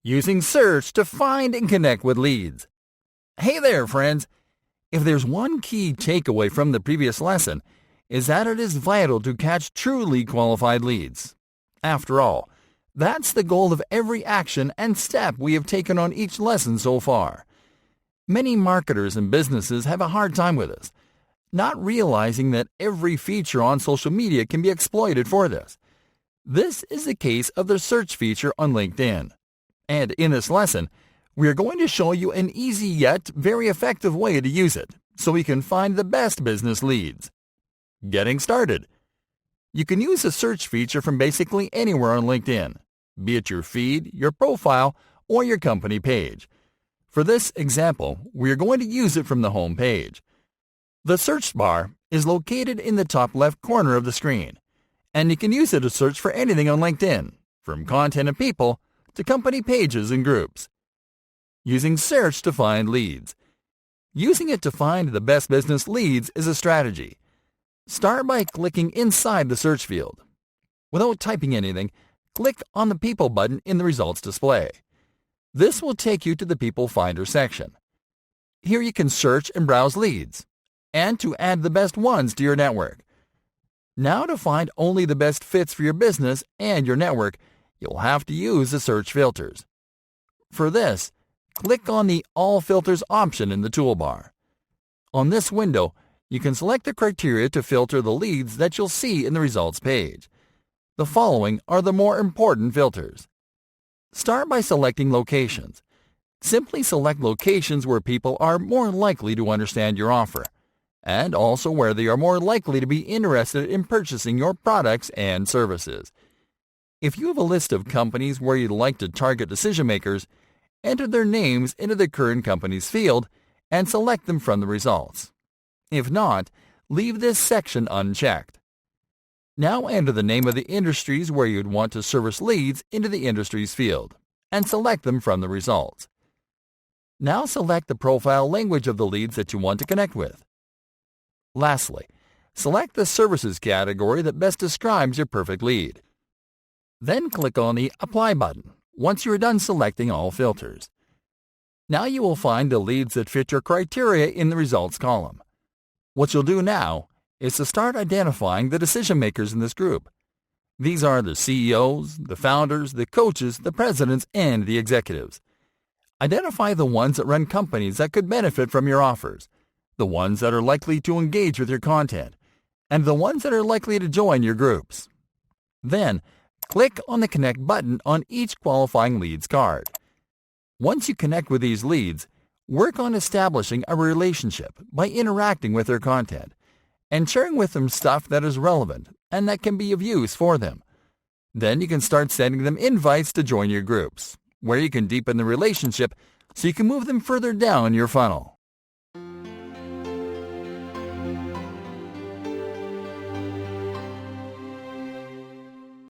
Using search to find and connect with leads. Hey there, friends! If there's one key takeaway from the previous lesson, is that it is vital to catch truly qualified leads. After all, that's the goal of every action and step we have taken on each lesson so far. Many marketers and businesses have a hard time with this, not realizing that every feature on social media can be exploited for this. This is the case of the search feature on LinkedIn. And in this lesson, we are going to show you an easy yet very effective way to use it so we can find the best business leads. Getting started. You can use the search feature from basically anywhere on LinkedIn, be it your feed, your profile, or your company page. For this example, we are going to use it from the home page. The search bar is located in the top left corner of the screen, and you can use it to search for anything on LinkedIn, from content and people to company pages and groups. Using search to find leads. Using it to find the best business leads is a strategy. Start by clicking inside the search field. Without typing anything, click on the People button in the results display. This will take you to the People Finder section. Here you can search and browse leads, and to add the best ones to your network. Now to find only the best fits for your business and your network, you'll have to use the search filters. For this, click on the All Filters option in the toolbar. On this window, you can select the criteria to filter the leads that you'll see in the results page. The following are the more important filters. Start by selecting locations. Simply select locations where people are more likely to understand your offer, and also where they are more likely to be interested in purchasing your products and services. If you have a list of companies where you'd like to target decision makers, enter their names into the current company's field and select them from the results. If not, leave this section unchecked. Now enter the name of the industries where you'd want to service leads into the industries field and select them from the results. Now select the profile language of the leads that you want to connect with. Lastly, select the services category that best describes your perfect lead. Then click on the Apply button once you are done selecting all filters. Now you will find the leads that fit your criteria in the results column. What you'll do now is to start identifying the decision makers in this group. These are the CEOs, the founders, the coaches, the presidents, and the executives. Identify the ones that run companies that could benefit from your offers, the ones that are likely to engage with your content, and the ones that are likely to join your groups. Then, click on the Connect button on each qualifying leads card. Once you connect with these leads, work on establishing a relationship by interacting with their content and sharing with them stuff that is relevant and that can be of use for them. Then you can start sending them invites to join your groups, where you can deepen the relationship so you can move them further down your funnel.